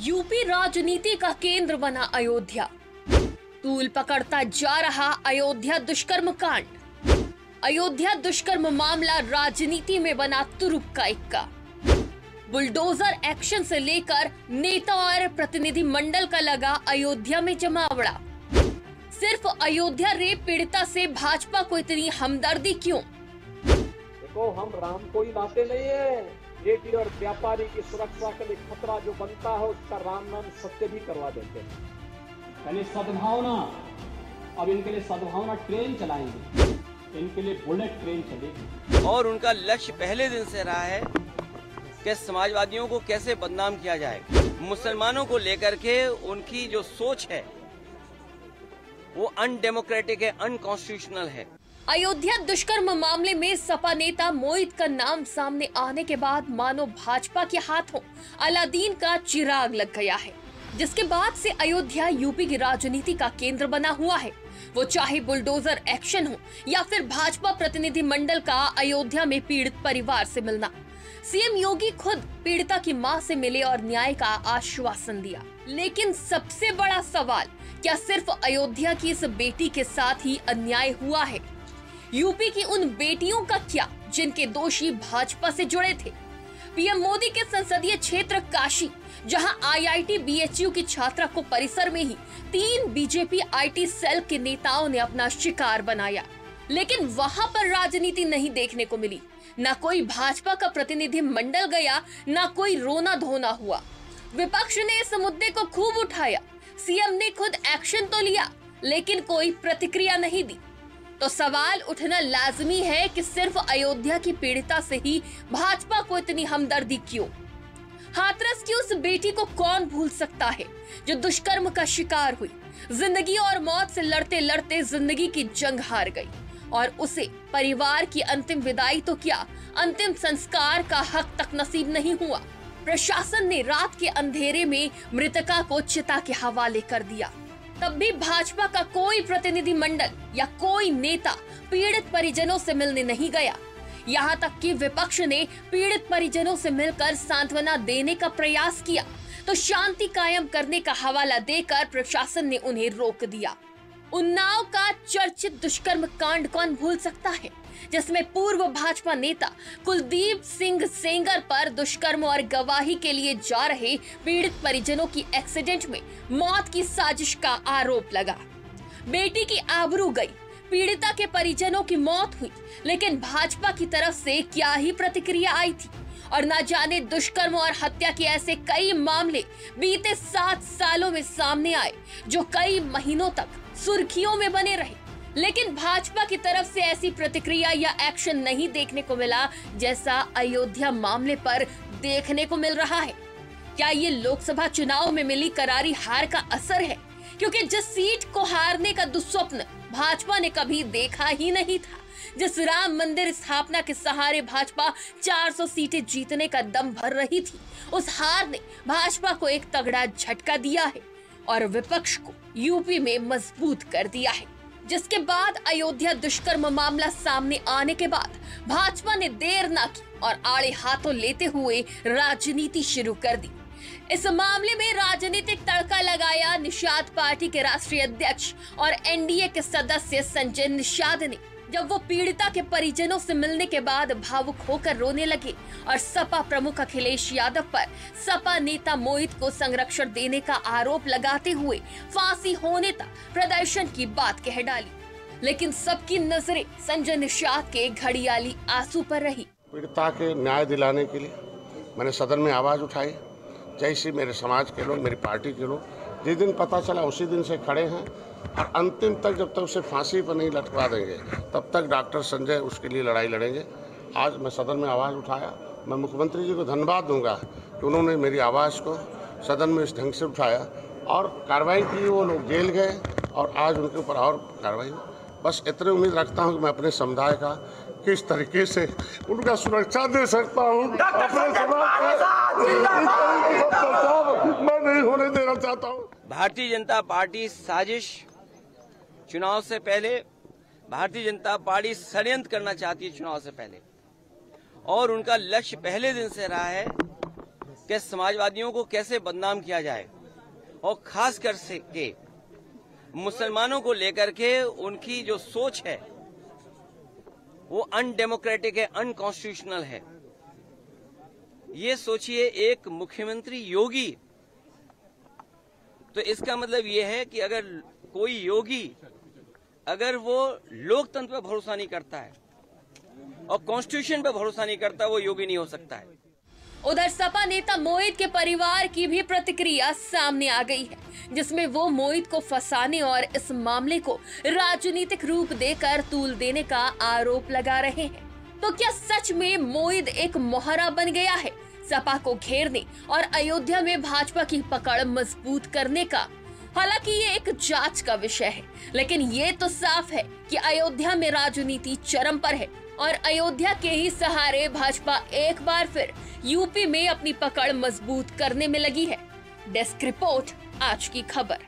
UP राजनीति का केंद्र बना अयोध्या। तूल पकड़ता जा रहा अयोध्या दुष्कर्म कांड। अयोध्या दुष्कर्म मामला राजनीति में बना तुरुप का इक्का। बुलडोजर एक्शन से लेकर नेता और प्रतिनिधि मंडल का लगा अयोध्या में जमावड़ा। सिर्फ अयोध्या रेप पीड़िता से भाजपा को इतनी हमदर्दी क्यों? देखो, हम राम को ही लाते नहीं है। रेडी और व्यापारी की सुरक्षा के लिए खतरा जो बनता है उसका राम नाम सत्य भी करवा देते हैं। यानी सद्भावना, अब इनके लिए सद्भावना ट्रेन चलाएंगे, इनके लिए बुलेट ट्रेन चलेगी। और उनका लक्ष्य पहले दिन से रहा है कि समाजवादियों को कैसे बदनाम किया जाए। मुसलमानों को लेकर के उनकी जो सोच है वो अनडेमोक्रेटिक है, अनकॉन्स्टिट्यूशनल है। अयोध्या दुष्कर्म मामले में सपा नेता मोहित का नाम सामने आने के बाद मानो भाजपा के हाथों अलादीन का चिराग लग गया है, जिसके बाद से अयोध्या यूपी की राजनीति का केंद्र बना हुआ है। वो चाहे बुलडोजर एक्शन हो या फिर भाजपा प्रतिनिधि मंडल का अयोध्या में पीड़ित परिवार से मिलना। सीएम योगी खुद पीड़िता की मां से मिले और न्याय का आश्वासन दिया। लेकिन सबसे बड़ा सवाल, क्या सिर्फ अयोध्या की इस बेटी के साथ ही अन्याय हुआ है? यूपी की उन बेटियों का क्या जिनके दोषी भाजपा से जुड़े थे? पीएम मोदी के संसदीय क्षेत्र काशी, जहां आईआईटी बीएचयू की छात्रा को परिसर में ही 3 बीजेपी आईटी सेल के नेताओं ने अपना शिकार बनाया, लेकिन वहां पर राजनीति नहीं देखने को मिली। न कोई भाजपा का प्रतिनिधि मंडल गया, न कोई रोना धोना हुआ। विपक्ष ने इस मुद्दे को खूब उठाया, सीएम ने खुद एक्शन तो लिया, लेकिन कोई प्रतिक्रिया नहीं दी। तो सवाल उठना लाजमी है कि सिर्फ अयोध्या की पीड़िता से ही भाजपा को इतनी हमदर्दी क्यों? हाथरस की उस बेटी को कौन भूल सकता है जो दुष्कर्म का शिकार हुई, जिंदगी और मौत से लड़ते लड़ते जिंदगी की जंग हार गई, और उसे परिवार की अंतिम विदाई तो क्या, अंतिम संस्कार का हक तक नसीब नहीं हुआ। प्रशासन ने रात के अंधेरे में मृतका को चिता के हवाले कर दिया। तब भी भाजपा का कोई प्रतिनिधि मंडल या कोई नेता पीड़ित परिजनों से मिलने नहीं गया। यहाँ तक कि विपक्ष ने पीड़ित परिजनों से मिलकर सांत्वना देने का प्रयास किया, तो शांति कायम करने का हवाला देकर प्रशासन ने उन्हें रोक दिया। उन्नाव का चर्चित दुष्कर्म कांड कौन भूल सकता है, जिसमें पूर्व भाजपा नेता कुलदीप सिंह सेंगर पर दुष्कर्म और गवाही के लिए जा रहे पीड़ित परिजनों की एक्सीडेंट में मौत की साजिश का आरोप लगा। बेटी की आबरू गई, पीड़िता के परिजनों की मौत हुई, लेकिन भाजपा की तरफ से क्या ही प्रतिक्रिया आई थी। और न जाने दुष्कर्म और हत्या के ऐसे कई मामले बीते 7 सालों में सामने आए, जो कई महीनों तक सुर्खियों में बने रहे, लेकिन भाजपा की तरफ से ऐसी प्रतिक्रिया या एक्शन नहीं देखने को मिला जैसा अयोध्या मामले पर देखने को मिल रहा है। क्या ये लोकसभा चुनाव में मिली करारी हार का असर है? क्योंकि जिस सीट को हारने का दुस्वप्न भाजपा ने कभी देखा ही नहीं था, जिस राम मंदिर स्थापना के सहारे भाजपा 400 सीटें जीतने का दम भर रही थी, उस हार ने भाजपा को एक तगड़ा झटका दिया है और विपक्ष को यूपी में मजबूत कर दिया है। जिसके बाद अयोध्या दुष्कर्म मामला सामने आने के बाद भाजपा ने देर न की और आड़े हाथों लेते हुए राजनीति शुरू कर दी। इस मामले में राजनीतिक तड़का लगाया निषाद पार्टी के राष्ट्रीय अध्यक्ष और एनडीए के सदस्य संजय निषाद ने, जब वो पीड़िता के परिजनों से मिलने के बाद भावुक होकर रोने लगे और सपा प्रमुख अखिलेश यादव पर सपा नेता मोहित को संरक्षण देने का आरोप लगाते हुए फांसी होने तक प्रदर्शन की बात कह डाली। लेकिन सबकी नजरें संजय निषाद के घड़ियाली आंसू पर रही। पीड़िता के न्याय दिलाने के लिए मैंने सदन में आवाज उठाई। जैसे मेरे समाज के लोग, मेरी पार्टी के लोग, जिस दिन पता चला उसी दिन से खड़े हैं और अंतिम तक, जब तक उसे फांसी पर नहीं लटका देंगे तब तक डॉक्टर संजय उसके लिए लड़ाई लड़ेंगे। आज मैं सदन में आवाज़ उठाया। मैं मुख्यमंत्री जी को धन्यवाद दूंगा कि उन्होंने मेरी आवाज़ को सदन में इस ढंग से उठाया और कार्रवाई की। वो लोग जेल गए और आज उनके ऊपर और कार्रवाई हुई। बस इतनी उम्मीद रखता हूँ कि मैं अपने समुदाय का किस तरीके से उनका सुरक्षा दे सकता हूँ। अपने समाज मैं नहीं होने देना चाहता हूँ। भारतीय जनता पार्टी साजिश, चुनाव से पहले भारतीय जनता पार्टी षड्यंत्र करना चाहती है चुनाव से पहले, और उनका लक्ष्य पहले दिन से रहा है कि समाजवादियों को कैसे बदनाम किया जाए और खास कर के मुसलमानों को लेकर के उनकी जो सोच है वो अनडेमोक्रेटिक है, अनकॉन्स्टिट्यूशनल है। ये सोचिए एक मुख्यमंत्री योगी, तो इसका मतलब ये है कि अगर कोई योगी अगर वो लोकतंत्र पर भरोसा नहीं करता है और कॉन्स्टिट्यूशन पर भरोसा नहीं करता, वो योगी नहीं हो सकता है। उधर सपा नेता मोहित के परिवार की भी प्रतिक्रिया सामने आ गई है, जिसमें वो मोहित को फंसाने और इस मामले को राजनीतिक रूप देकर तूल देने का आरोप लगा रहे हैं। तो क्या सच में मोहित एक मोहरा बन गया है सपा को घेरने और अयोध्या में भाजपा की पकड़ मजबूत करने का? हालांकि ये एक जांच का विषय है, लेकिन ये तो साफ है कि अयोध्या में राजनीति चरम पर है और अयोध्या के ही सहारे भाजपा एक बार फिर यूपी में अपनी पकड़ मजबूत करने में लगी है। डेस्क रिपोर्ट, आज की खबर।